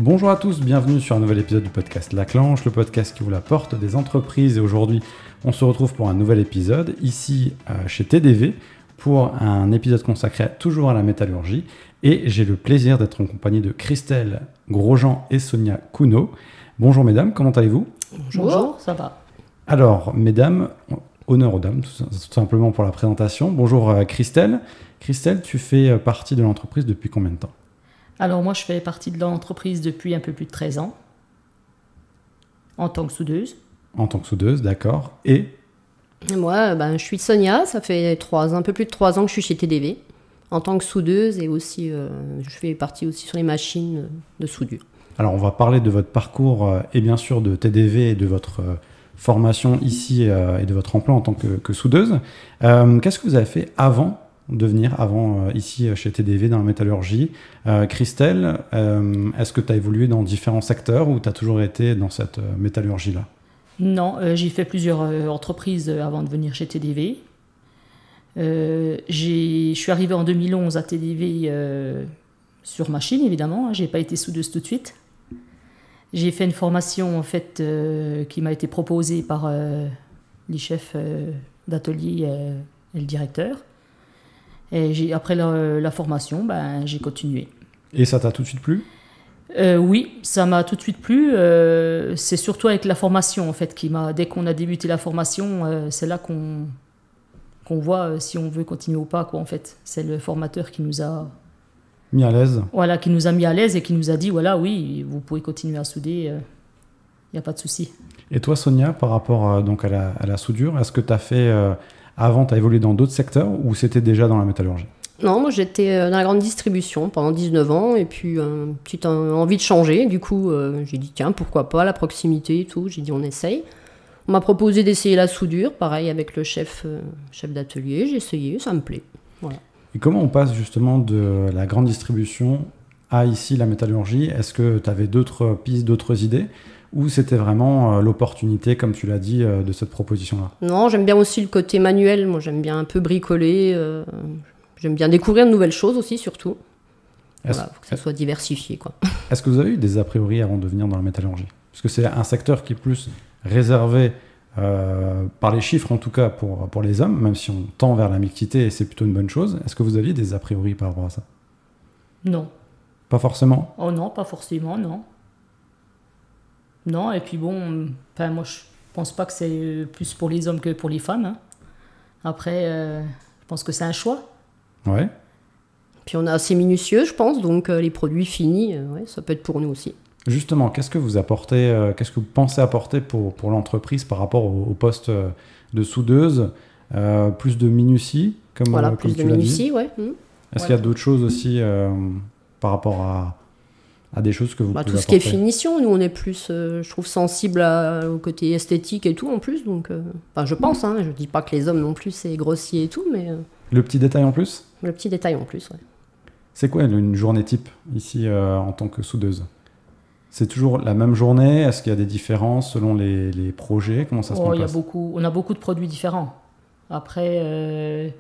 Bonjour à tous, bienvenue sur un nouvel épisode du podcast La Clanche, le podcast qui vous la porte des entreprises. Et aujourd'hui, on se retrouve pour un nouvel épisode, ici chez TDV, pour un épisode consacré toujours à la métallurgie. Et j'ai le plaisir d'être en compagnie de Christelle Grosjean et Sonia Cuno. Bonjour mesdames, comment allez-vous ? Bonjour, ça va. Alors, mesdames, honneur aux dames, tout simplement pour la présentation. Bonjour Christelle. Christelle, tu fais partie de l'entreprise depuis combien de temps ? Alors moi, je fais partie de l'entreprise depuis un peu plus de 13 ans, en tant que soudeuse. En tant que soudeuse, d'accord. Et moi, je suis Sonia, ça fait un peu plus de 3 ans que je suis chez TDV, en tant que soudeuse, et aussi, je fais partie aussi sur les machines de soudure. Alors, on va parler de votre parcours et bien sûr de TDV et de votre formation ici et de votre emploi en tant que soudeuse. Qu'est-ce que vous avez fait avant de venir ici chez TDV dans la métallurgie? Christelle, est-ce que tu as évolué dans différents secteurs ou tu as toujours été dans cette métallurgie-là? Non, j'ai fait plusieurs entreprises avant de venir chez TDV. Je suis arrivée en 2011 à TDV sur machine, évidemment. Je n'ai pas été soudeuse tout de suite. J'ai fait une formation en fait, qui m'a été proposée par les chefs d'atelier et le directeur. Et après la formation, j'ai continué. Et ça t'a tout de suite plu ? Oui, ça m'a tout de suite plu. C'est surtout avec la formation, en fait, dès qu'on a débuté la formation, c'est là qu'on voit si on veut continuer ou pas, quoi, en fait. C'est le formateur qui nous a mis à l'aise. Voilà, qui nous a mis à l'aise et qui nous a dit, voilà, oui, vous pouvez continuer à souder, il n'y a pas de souci. Et toi, Sonia, par rapport donc à la soudure, est-ce que tu as fait... Avant, tu as évolué dans d'autres secteurs ou c'était déjà dans la métallurgie ? Non, moi j'étais dans la grande distribution pendant 19 ans et puis une petite envie de changer. Du coup, j'ai dit tiens, pourquoi pas, la proximité et tout. J'ai dit on essaye. On m'a proposé d'essayer la soudure, pareil avec le chef d'atelier. J'ai essayé, ça me plaît. Voilà. Et comment on passe justement de la grande distribution à ici la métallurgie ? Est-ce que tu avais d'autres pistes, d'autres idées ? Ou c'était vraiment l'opportunité, comme tu l'as dit, de cette proposition-là ? Non, j'aime bien aussi le côté manuel. Moi, j'aime bien un peu bricoler. J'aime bien découvrir de nouvelles choses aussi, surtout. Voilà, faut que ça soit diversifié, quoi. Est-ce que vous avez eu des a priori avant de venir dans la métallurgie ? Parce que c'est un secteur qui est plus réservé, par les chiffres en tout cas, pour les hommes, même si on tend vers la mixité et c'est plutôt une bonne chose. Est-ce que vous aviez des a priori par rapport à ça ? Non. Pas forcément ? Oh non, pas forcément, non. Non, et puis bon, moi je pense pas que c'est plus pour les hommes que pour les femmes. Hein. Après, je pense que c'est un choix. Ouais. Puis on est assez minutieux, je pense, donc les produits finis, ça peut être pour nous aussi. Justement, qu'est-ce que vous apportez, qu'est-ce que vous pensez apporter pour l'entreprise par rapport au poste de soudeuse ? Plus de minutie, comme tu l'as dit. Plus de minutie, ouais. Est-ce qu'il y a d'autres choses aussi par rapport à des choses que vous pouvez apporter ? Tout ce qui est finition, nous on est plus, je trouve, sensible au côté esthétique et tout en plus, donc je pense, je dis pas que les hommes non plus c'est grossier et tout, mais... Le petit détail en plus ? Le petit détail en plus, ouais. C'est quoi une journée type ici en tant que soudeuse ? C'est toujours la même journée ? Est-ce qu'il y a des différences selon les projets ? Comment ça se passe ? On a beaucoup de produits différents. Après,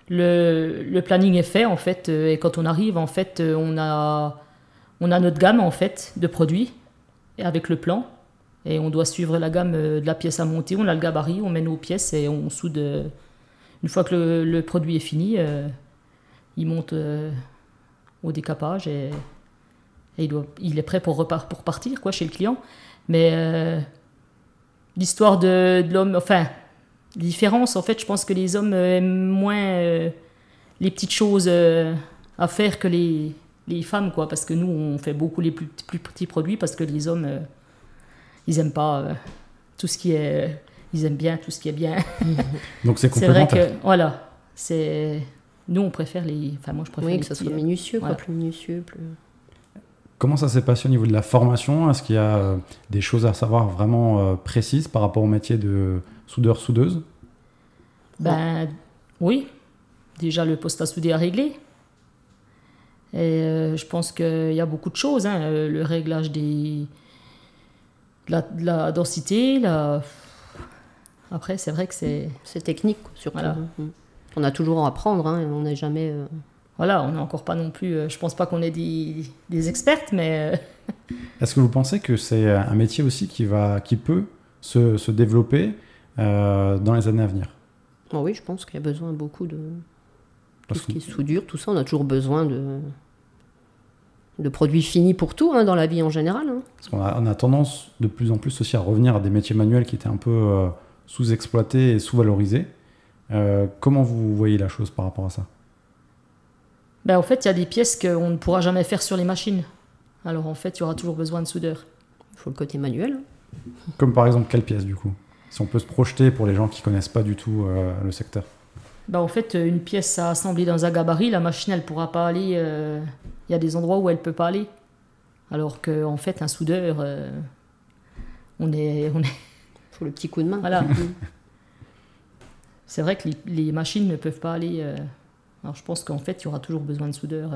le planning est fait en fait, et quand on arrive en fait, on a notre gamme en fait de produits avec le plan et on doit suivre la gamme de la pièce à monter. On a le gabarit, on met nos pièces et on soude. Une fois que le produit est fini, il monte au décapage et il est prêt pour partir quoi, chez le client. Mais l'histoire de l'homme, enfin, les différences, en fait, je pense que les hommes aiment moins les petites choses à faire que les femmes, quoi, parce que nous, on fait beaucoup les plus petits produits parce que les hommes, ils n'aiment pas tout ce qui est... Ils aiment bien tout ce qui est bien. Donc c'est complémentaire. C'est vrai que, voilà, nous, on préfère les... Enfin, moi, je préfère que ça soit minutieux, voilà. Plus minutieux, plus... Comment ça s'est passé au niveau de la formation ? Est-ce qu'il y a des choses à savoir vraiment précises par rapport au métier de soudeur-soudeuse ? Oui. Déjà, le poste à souder à régler. Et je pense qu'il y a beaucoup de choses. Le réglage de la densité, Après, c'est vrai que c'est technique, surtout. Voilà. On a toujours à apprendre, on n'est jamais... Voilà, on n'est encore pas non plus... je pense pas qu'on est des expertes, mais Est-ce que vous pensez que c'est un métier aussi qui peut se développer dans les années à venir? Oh oui, je pense qu'il y a besoin beaucoup de... Tout Parce ce qui est soudure, tout ça, on a toujours besoin de produits finis pour tout, hein, dans la vie en général. Hein. Parce on a tendance de plus en plus aussi à revenir à des métiers manuels qui étaient un peu sous-exploités et sous-valorisés. Comment vous voyez la chose par rapport à ça? Ben, en fait, il y a des pièces qu'on ne pourra jamais faire sur les machines. Alors en fait, il y aura toujours besoin de soudeurs. Il faut le côté manuel. Hein. Comme par exemple, quelle pièce du coup? Si on peut se projeter pour les gens qui connaissent pas du tout le secteur. Ben, en fait, une pièce à assembler dans un gabarit, la machine, elle pourra pas aller. Il y a des endroits où elle peut pas aller. Alors qu'en fait, un soudeur, on est... Il faut le petit coup de main. Voilà. C'est vrai que les machines ne peuvent pas aller. Alors je pense qu'en fait, il y aura toujours besoin de soudeurs.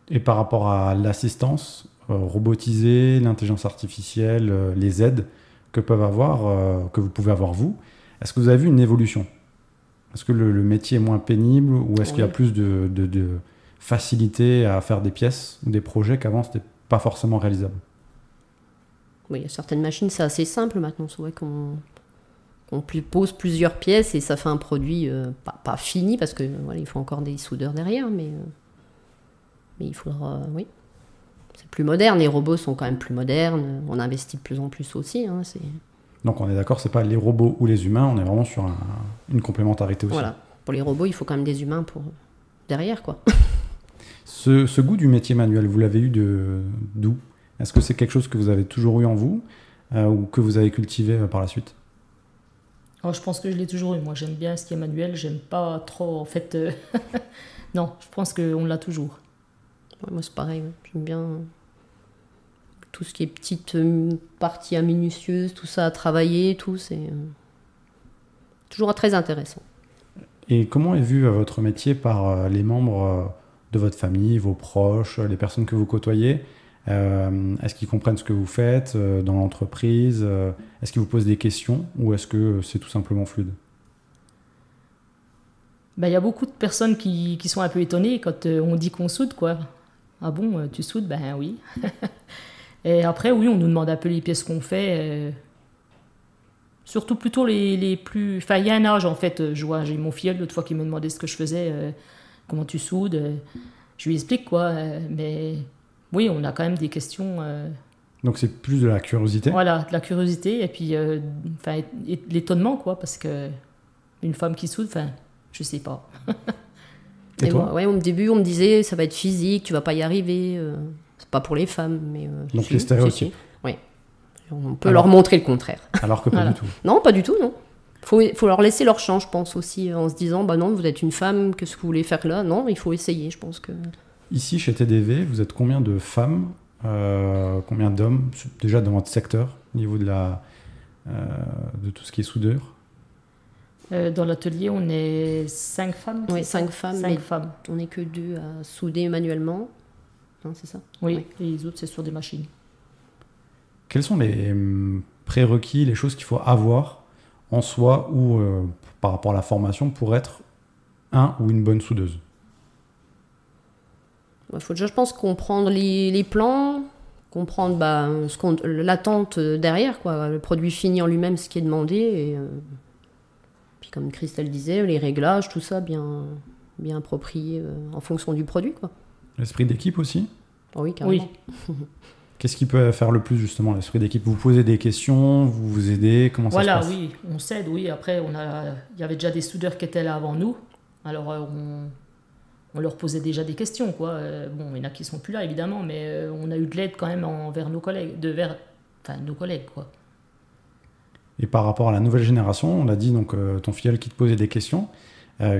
Et par rapport à l'assistance robotisée, l'intelligence artificielle, les aides que que vous pouvez avoir vous, est-ce que vous avez vu une évolution? Est-ce que le métier est moins pénible ou est-ce qu'il y a plus de facilité à faire des pièces ou des projets qu'avant c'était pas forcément réalisable? Oui, il y a certaines machines, c'est assez simple maintenant. C'est vrai qu'on pose plusieurs pièces et ça fait un produit pas fini parce que voilà, il faut encore des soudeurs derrière, mais il faudra, oui. C'est plus moderne, les robots sont quand même plus modernes, on investit de plus en plus aussi. Hein, Donc on est d'accord, c'est pas les robots ou les humains, on est vraiment sur une complémentarité aussi. Voilà, pour les robots, il faut quand même des humains pour derrière, quoi. Ce goût du métier manuel, vous l'avez eu d'où? Est-ce que c'est quelque chose que vous avez toujours eu en vous ou que vous avez cultivé par la suite? Alors, je pense que je l'ai toujours eu. Moi, j'aime bien ce qui est manuel. J'aime pas trop, en fait. Non, je pense qu'on l'a toujours. Ouais, moi, c'est pareil. Ouais. J'aime bien tout ce qui est petite partie minutieuse, tout ça à travailler, tout. C'est toujours très intéressant. Et comment est vu votre métier par les membres de votre famille, vos proches, les personnes que vous côtoyez? Est-ce qu'ils comprennent ce que vous faites dans l'entreprise? Est-ce qu'ils vous posent des questions ou est-ce que c'est tout simplement fluide? Ben, y a beaucoup de personnes qui sont un peu étonnées quand on dit qu'on soude, quoi. Ah bon, tu soudes? Ben oui. Et après, oui, on nous demande un peu les pièces qu'on fait. Surtout plutôt les plus... Enfin, il y a un âge, en fait. Je vois, j'ai mon filleul l'autre fois qui me demandait ce que je faisais. Comment tu soudes? Je lui explique, quoi. Mais... Oui, on a quand même des questions. Donc c'est plus de la curiosité? Voilà, de la curiosité et puis l'étonnement, quoi, parce que une femme qui soude, je sais pas. Et toi? Moi, ouais, au début, on me disait ça va être physique, tu vas pas y arriver. C'est pas pour les femmes, mais. Donc les stéréotypes. Oui. On peut leur montrer le contraire. Alors que pas du tout. Non, pas du tout, non. Faut leur laisser leur chance, je pense aussi, en se disant bah non, vous êtes une femme, qu'est-ce que vous voulez faire là? Non, il faut essayer, je pense que. Ici, chez TDV, vous êtes combien de femmes, combien d'hommes, déjà dans votre secteur, au niveau de tout ce qui est soudeur? Dans l'atelier, on est 5 femmes. Oui, 5 femmes. 5 femmes. On n'est que 2 à souder manuellement. Non, c'est ça? Oui, et les autres, c'est sur des machines. Quels sont les prérequis, les choses qu'il faut avoir en soi ou par rapport à la formation pour être un ou une bonne soudeuse? Il faut déjà, je pense, comprendre les plans, comprendre l'attente derrière, quoi, le produit fini en lui-même, ce qui est demandé. Et, puis comme Christelle disait, les réglages, tout ça, bien approprié en fonction du produit, quoi. L'esprit d'équipe aussi? Oh oui, carrément. Oui. Qu'est-ce qui peut faire le plus, justement, l'esprit d'équipe? Vous posez des questions, vous vous aidez, comment ça se passe? Voilà, oui, on s'aide, oui. Après, il y avait déjà des soudeurs qui étaient là avant nous. Alors, on leur posait déjà des questions, quoi. Bon, il y en a qui sont plus là, évidemment, mais on a eu de l'aide quand même envers nos collègues, nos collègues, quoi. Et par rapport à la nouvelle génération, on a dit donc ton filleul qui te posait des questions,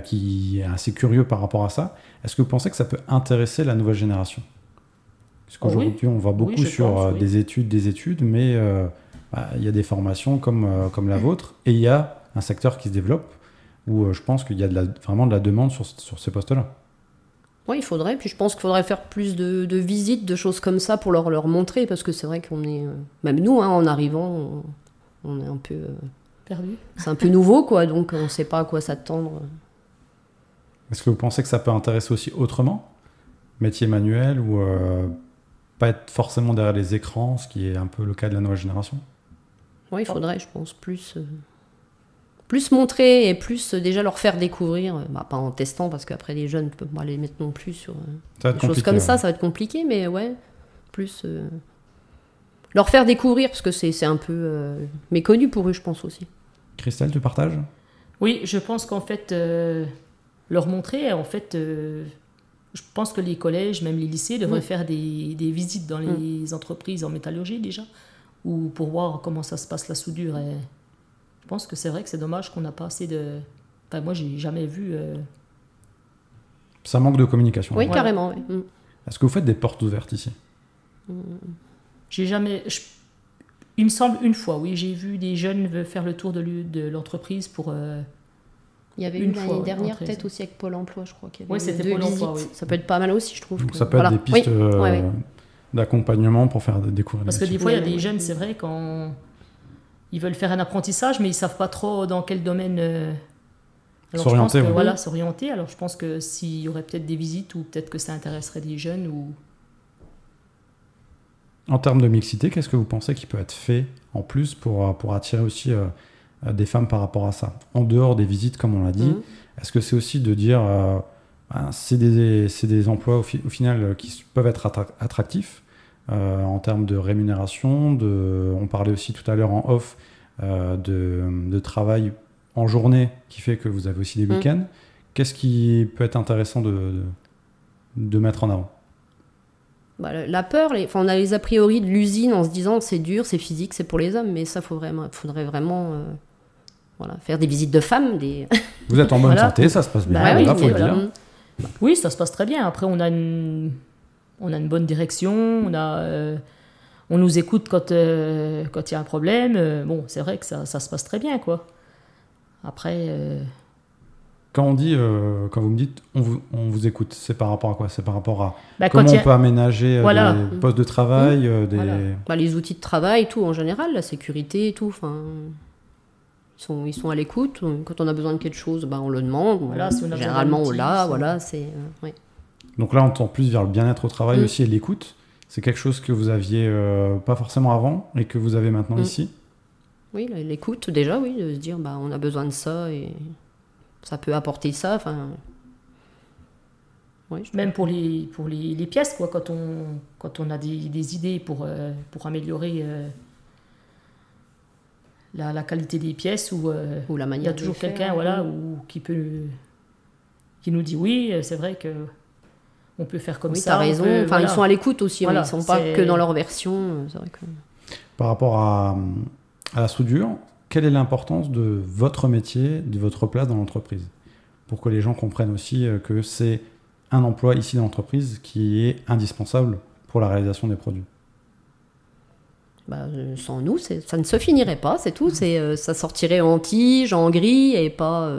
qui est assez curieux par rapport à ça. Est-ce que vous pensez que ça peut intéresser la nouvelle génération? Parce qu'aujourd'hui, on voit beaucoup sur des études, mais il y a des formations comme la vôtre, et il y a un secteur qui se développe où je pense qu'il y a vraiment de la demande sur ces postes-là. Oui, il faudrait. Puis je pense qu'il faudrait faire plus de visites, de choses comme ça pour leur montrer, parce que c'est vrai qu'on est... même nous, hein, en arrivant, on est un peu... perdu. C'est un peu nouveau, quoi, donc on ne sait pas à quoi s'attendre. Est-ce que vous pensez que ça peut intéresser aussi autrement? Métier manuel ou pas être forcément derrière les écrans, ce qui est un peu le cas de la nouvelle génération? Oui, il faudrait, je pense, plus montrer et plus déjà leur faire découvrir, pas en testant, parce qu'après les jeunes ne peuvent pas les mettre non plus sur des choses comme ça va être compliqué, mais ouais, plus leur faire découvrir, parce que c'est un peu méconnu pour eux, je pense aussi. Christelle, tu partages? Oui, je pense qu'en fait, leur montrer, en fait, je pense que les collèges, même les lycées, devraient faire des visites dans les entreprises en métallurgie déjà, ou pour voir comment ça se passe la soudure. Et je pense que c'est vrai que c'est dommage qu'on n'a pas assez de... Enfin, moi, j'ai jamais vu... Ça manque de communication. Oui, Voilà. carrément. Oui. Est-ce que vous faites des portes ouvertes ici? J'ai jamais... Il me semble une fois, oui, j'ai vu des jeunes faire le tour de l'entreprise pour... Il y avait Une eu fois, l'année ouais, dernière, après, peut-être aussi avec Pôle emploi, je crois qu'il y avait Oui, c'était 2 Pôle emploi, visites. oui. Ça peut être pas mal aussi, je trouve. Donc que- ça peut être des pistes Oui. Ouais. d'accompagnement pour faire découvrir Parce les que métiers. des fois, il y a Ouais, des ouais. jeunes, c'est vrai, quand ils veulent faire un apprentissage, mais ils savent pas trop dans quel domaine alors, je pense S'orienter, que, ouais. voilà, s'orienter. Alors je pense que s'il y aurait peut-être des visites, ou peut-être que ça intéresserait des jeunes, ou... En termes de mixité, qu'est-ce que vous pensez qui peut être fait en plus pour attirer aussi des femmes par rapport à ça? En dehors des visites, comme on l'a dit, est-ce que c'est aussi de dire c'est des emplois au final qui peuvent être attractifs en termes de rémunération, on parlait aussi tout à l'heure en off de travail en journée qui fait que vous avez aussi des week-ends. Qu'est-ce qui peut être intéressant de mettre en avant? La peur, on a les a priori de l'usine en se disant c'est dur, c'est physique, c'est pour les hommes, mais ça, faudrait vraiment faire des visites de femmes. Vous êtes en bonne Voilà. santé, ça se passe bien, Bah oui, voilà, faut le voilà. dire. Oui, ça se passe très bien. Après, on a une bonne direction, on nous écoute quand il y a un problème. Bon, c'est vrai que ça se passe très bien, quoi. Après... Quand vous me dites on vous écoute, c'est par rapport à quoi? C'est par rapport à bah, comment quand il y on a- peut aménager Voilà. des postes de travail, Voilà. Les outils de travail, tout en général, la sécurité et tout. Ils sont à l'écoute. Quand on a besoin de quelque chose, on le demande. Voilà, si on a besoin Généralement, d'un on outil, l'a. si- Voilà, c'est. Ouais. Donc là, on tend plus vers le bien-être au travail aussi et l'écoute. C'est quelque chose que vous aviez pas forcément avant et que vous avez maintenant ici. Oui, l'écoute déjà, oui, de se dire on a besoin de ça et ça peut apporter ça. Ouais, Même pour les pièces, quoi, quand on a des idées pour améliorer la qualité des pièces, ou ou la il y manière a de toujours le faire, quelqu'un qui nous dit oui, c'est vrai que on peut faire comme Oui, ça. t'as on raison. peut- voilà. Ils sont à l'écoute aussi. Voilà, Ils sont pas c'est- que dans leur version. C'est vrai que... Par rapport à la soudure, quelle est l'importance de votre métier, de votre place dans l'entreprise? Pour que les gens comprennent aussi que c'est un emploi ici dans l'entreprise qui est indispensable pour la réalisation des produits. Sans nous, ça ne se finirait pas, c'est tout. Ça sortirait en tige, en gris et pas.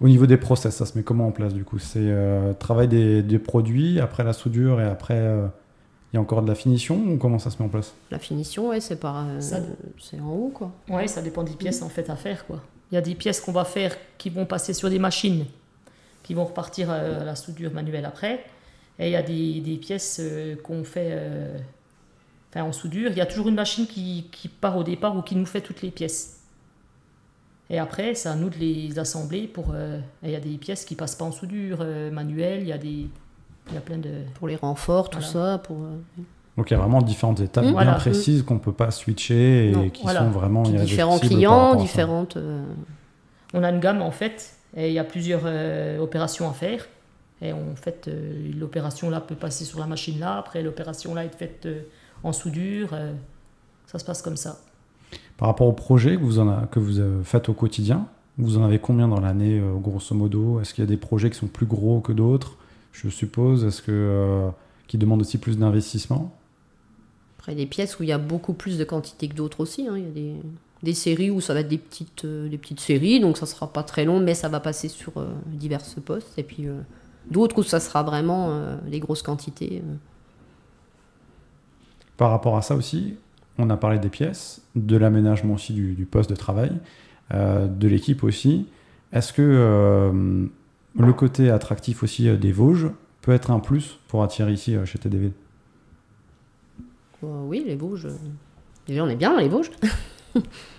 Au niveau des process, ça se met comment en place du coup? C'est travail des produits, après la soudure et après il y a encore de la finition ou comment ça se met en place? La finition, ouais, c'est en haut, quoi. Ouais, ça dépend des pièces en fait à faire, quoi. Il y a des pièces qu'on va faire qui vont passer sur des machines, qui vont repartir à la soudure manuelle après. Et il y a des pièces qu'on fait en soudure. Il y a toujours une machine qui part au départ ou qui nous fait toutes les pièces. Et après, c'est à nous de les assembler pour... et il y a des pièces qui passent pas en soudure manuelle. Il y a plein de... Pour les renforts, tout Voilà. ça. Donc il y a vraiment différentes étapes bien Voilà. précises qu'on ne peut pas switcher et Non, qui voilà. sont vraiment Différents irréductibles par clients, rapport à ça. différentes. On a une gamme en fait, et il y a plusieurs opérations à faire. Et en fait, l'opération là peut passer sur la machine là, après l'opération là est faite en soudure. Ça se passe comme ça. Par rapport au projet que vous faites au quotidien, vous en avez combien dans l'année grosso modo? Est-ce qu'il y a des projets qui sont plus gros que d'autres, je suppose? Est-ce que qui demandent aussi plus d'investissement? Après, des pièces où il y a beaucoup plus de quantité que d'autres aussi. Il y a des séries où ça va être des petites séries, donc ça sera pas très long, mais ça va passer sur diverses postes. Et puis d'autres où ça sera vraiment des grosses quantités. Par rapport à ça aussi, on a parlé des pièces, de l'aménagement aussi du poste de travail, de l'équipe aussi. Est-ce que le côté attractif aussi des Vosges peut être un plus pour attirer ici chez TDV? Oui, les Vosges. Déjà, on est bien dans les Vosges.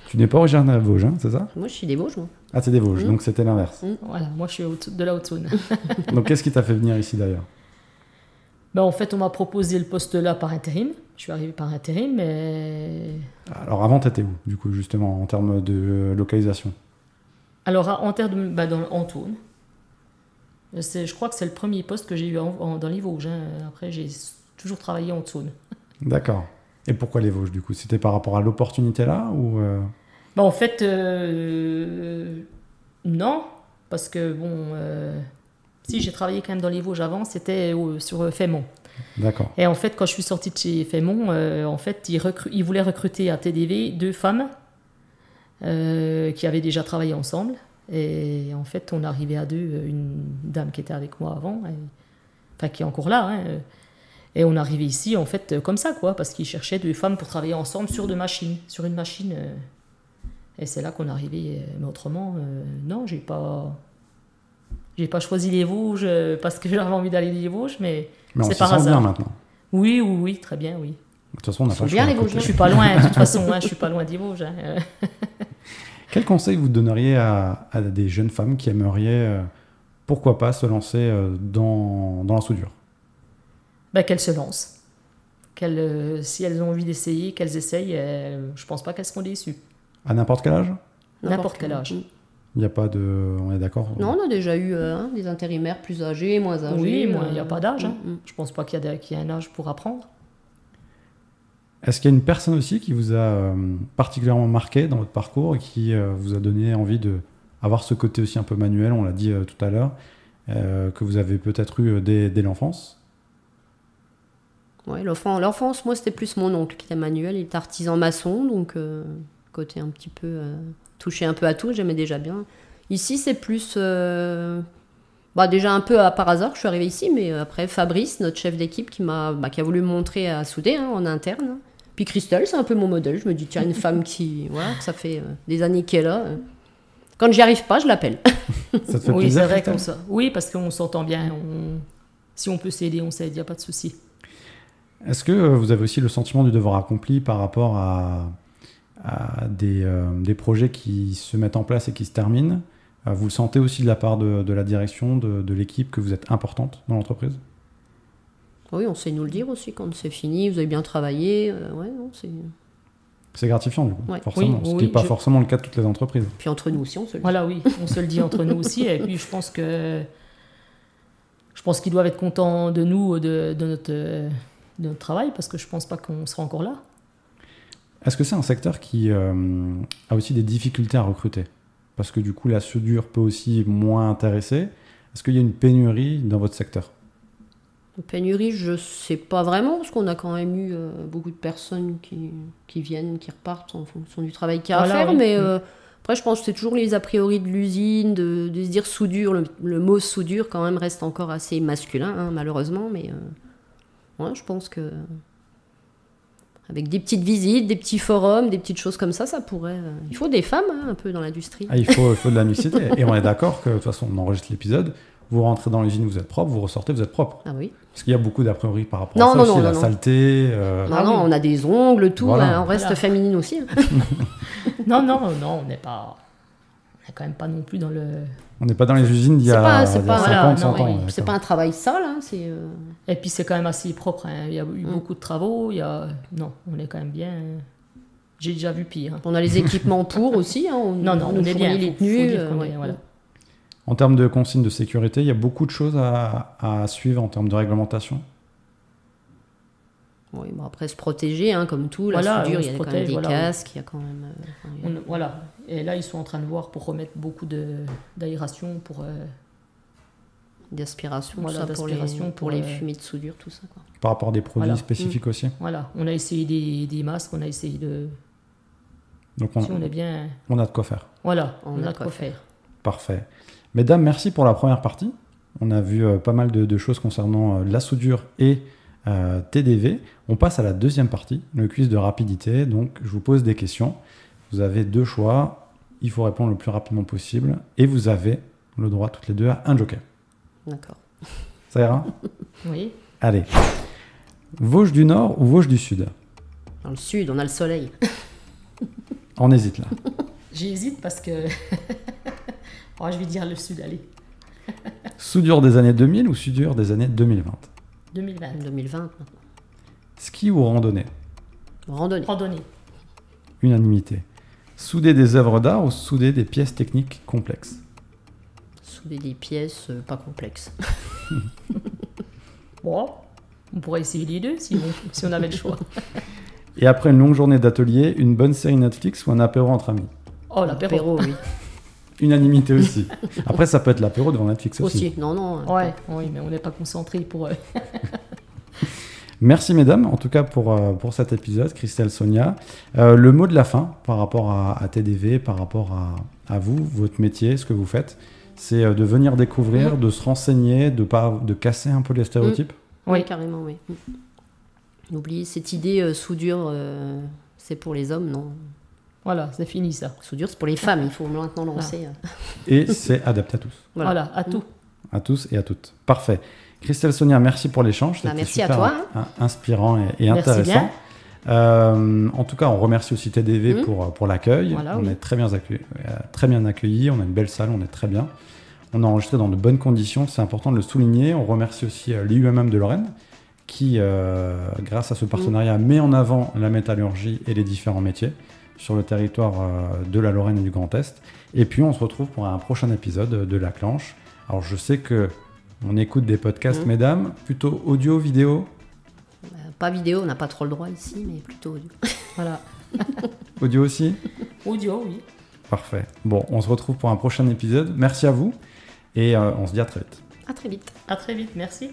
Tu n'es pas originaire des Vosges, hein, c'est ça? Moi, je suis des Vosges, moi. Ah, c'est des Vosges, donc c'était l'inverse. Voilà, moi je suis de la Haute-Saône. Donc qu'est-ce qui t'a fait venir ici d'ailleurs? Ben, en fait, on m'a proposé le poste là par intérim. Je suis arrivée par intérim, mais... Alors avant, t'étais où, du coup, justement, en termes de localisation? Alors, en termes de... en Saône. Je crois que c'est le premier poste que j'ai eu dans les Vosges. Hein. Après, j'ai toujours travaillé en Saône. D'accord. Et pourquoi les Vosges, du coup? C'était par rapport à l'opportunité là ou Ben, en fait, non. Parce que, bon... si j'ai travaillé quand même dans les Vosges avant, c'était sur Fémont. D'accord. Et en fait, quand je suis sortie de chez Fémont, en fait, ils voulaient recruter à TDV 2 femmes qui avaient déjà travaillé ensemble. Et en fait, on est arrivé à 2, une dame qui était avec moi avant, enfin qui est encore là. Hein, et on est arrivé ici, en fait, comme ça, quoi, parce qu'ils cherchaient 2 femmes pour travailler ensemble sur une machine. Et c'est là qu'on est arrivé. Mais autrement, non, j'ai pas choisi les Vosges parce que j'avais envie d'aller les Vosges, mais on c'est s'y par sent hasard. bien maintenant. Oui, très bien, oui. De toute façon, on n'a pas le bien choix. les Vosges. Je suis pas loin, de toute façon, hein, je suis pas loin des Vosges. Hein. Quel conseil vous donneriez à des jeunes femmes qui aimeraient, pourquoi pas, se lancer dans la soudure? Ben, qu'elles se lancent. Si elles ont envie d'essayer, qu'elles essayent. Je pense pas qu'elles seront déçues. À n'importe quel âge? N'importe quel âge. Il n'y a pas de... On est d'accord? Non, on a déjà eu des intérimaires plus âgés, moins âgés. Oui, il n'y a pas d'âge. Hein. Je pense pas qu'il y a un âge pour apprendre. Est-ce qu'il y a une personne aussi qui vous a particulièrement marqué dans votre parcours et qui vous a donné envie d'avoir ce côté aussi un peu manuel, on l'a dit tout à l'heure, que vous avez peut-être eu dès l'enfance? Ouais, l'enfance, moi, c'était plus mon oncle qui était manuel. Il était artisan maçon, donc côté un petit peu... toucher un peu à tout, j'aimais déjà bien. Ici, c'est plus... déjà un peu par hasard, je suis arrivée ici, mais après Fabrice, notre chef d'équipe, qui a voulu me montrer à souder en interne. Puis Christelle, c'est un peu mon modèle. Je me dis, tiens, une femme voilà, que ça fait des années qu'elle est là. Quand j'y arrive pas, je l'appelle. Ça te fait Oui, plaisir, c'est vrai Christelle? comme ça. Oui, parce qu'on s'entend bien. Si on peut s'aider, on s'aide, il n'y a pas de souci. Est-ce que vous avez aussi le sentiment du devoir accompli par rapport à des projets qui se mettent en place et qui se terminent? Vous le sentez aussi de la part de la direction, de l'équipe, que vous êtes importante dans l'entreprise? Oui, on sait nous le dire aussi quand c'est fini, vous avez bien travaillé. C'est gratifiant, du coup, Ouais. forcément. Oui, ce qui n'est pas je- forcément le cas de toutes les entreprises. Puis entre nous aussi, on se le dit. Voilà, oui, on se le dit entre nous aussi. Et puis, je pense qu'ils doivent être contents de nous, de notre travail, parce que je pense pas qu'on sera encore là. Est-ce que c'est un secteur qui a aussi des difficultés à recruter? Parce que du coup, la soudure peut aussi moins intéresser. Est-ce qu'il y a une pénurie dans votre secteur? Pénurie, je sais pas vraiment, parce qu'on a quand même eu beaucoup de personnes qui viennent, qui repartent en fonction du travail qu'il y a Voilà, à faire. oui. Mais après, je pense que c'est toujours les a priori de l'usine, de se dire soudure. Le mot soudure, quand même, reste encore assez masculin, hein, malheureusement. Mais je pense que avec des petites visites, des petits forums, des petites choses comme ça pourrait... Il faut des femmes, un peu, dans l'industrie. Ah, il faut de la mixité. Et on est d'accord que, de toute façon, on enregistre l'épisode. Vous rentrez dans l'usine, vous êtes propre. Vous ressortez, vous êtes propre. Ah oui. Parce qu'il y a beaucoup d'a priori par rapport Non, à ça non, aussi, non, la non, non. saleté. Non, on a des ongles, tout. Voilà. On reste Voilà. féminine aussi. Hein. Non, on n'est pas... On n'est quand même pas non plus dans le... On n'est pas dans les usines d'il y C'est a, pas- il y a c'est pas- 50, voilà, 100 non, ans. oui. d'accord. C'est pas un travail sale, hein, c'est... Et puis, c'est quand même assez propre. Hein. Il y a eu beaucoup de travaux. Non, on est quand même bien... J'ai déjà vu pire. Hein. On a les équipements pour aussi. Hein, on Non, nous on est fournit bien. les Faut tenues. dire qu'on ouais. est- voilà. En termes de consignes de sécurité, il y a beaucoup de choses à suivre en termes de réglementation. Oui, bon, après, se protéger, hein, comme tout. La Voilà, soudure, on il y a se quand même protège, des voilà, casques, il y a quand même... il y a- Voilà. Et là, ils sont en train de voir pour remettre beaucoup d'aération pour... d'aspiration, Voilà, tout ça, d'aspiration pour les pour, fumées de soudure, tout ça. Quoi. Par rapport à des produits Voilà. spécifiques aussi. Voilà. On a essayé des masques, on a essayé de... Donc Si on est bien... on a de quoi faire. Voilà, on a de quoi faire. Parfait. Mesdames, merci pour la première partie. On a vu pas mal de choses concernant la soudure et TDV. On passe à la deuxième partie, le quiz de rapidité. Donc, je vous pose des questions. Vous avez 2 choix. Il faut répondre le plus rapidement possible. Et vous avez le droit, toutes les deux, à un joker. D'accord. Ça ira? Oui. Allez. Vosges du Nord ou Vosges du Sud? Dans le sud, on a le soleil. On hésite là. J'hésite parce que... Oh, je vais dire le sud, allez. Soudure des années 2000 ou soudure des années 2020? 2020. 2020. Ski ou randonnée? Randonnée. Randonnée. Unanimité. Souder des œuvres d'art ou souder des pièces techniques complexes? Souder des pièces pas complexes. Bon, on pourrait essayer les deux si on avait le choix. Et après une longue journée d'atelier, une bonne série Netflix ou un apéro entre amis? Oh, l'apéro. Oui. Unanimité aussi. Après, ça peut être l'apéro devant Netflix aussi. Aussi, non. Ouais, oui, mais on n'est pas concentré pour... Merci mesdames, en tout cas pour cet épisode, Christelle, Sonia. Le mot de la fin par rapport à TDV, par rapport à vous, votre métier, ce que vous faites, c'est de venir découvrir, de se renseigner, de casser un peu les stéréotypes. Oui, carrément, oui. N'oubliez cette idée soudure, c'est pour les hommes, non. Voilà, c'est fini ça. Soudure, c'est pour les femmes, il faut maintenant lancer. Et c'est adapté à tous. Voilà, à tout. À tous et à toutes. Parfait. Christelle, Sonia, merci pour l'échange. C'était merci super à toi. Inspirant et Merci intéressant. En tout cas, on remercie aussi TDV pour l'accueil. Voilà, on est très bien accueillis. On a une belle salle, on est très bien. On a enregistré dans de bonnes conditions, c'est important de le souligner. On remercie aussi l'IUMM de Lorraine qui, grâce à ce partenariat, met en avant la métallurgie et les différents métiers sur le territoire de la Lorraine et du Grand Est. Et puis, on se retrouve pour un prochain épisode de La Clanche. Alors, je sais que on écoute des podcasts, mesdames, plutôt audio, vidéo? Pas vidéo, on n'a pas trop le droit ici, mais plutôt audio. Voilà. Audio aussi? Audio, oui. Parfait. Bon, on se retrouve pour un prochain épisode. Merci à vous et on se dit à très vite. À très vite. À très vite, merci.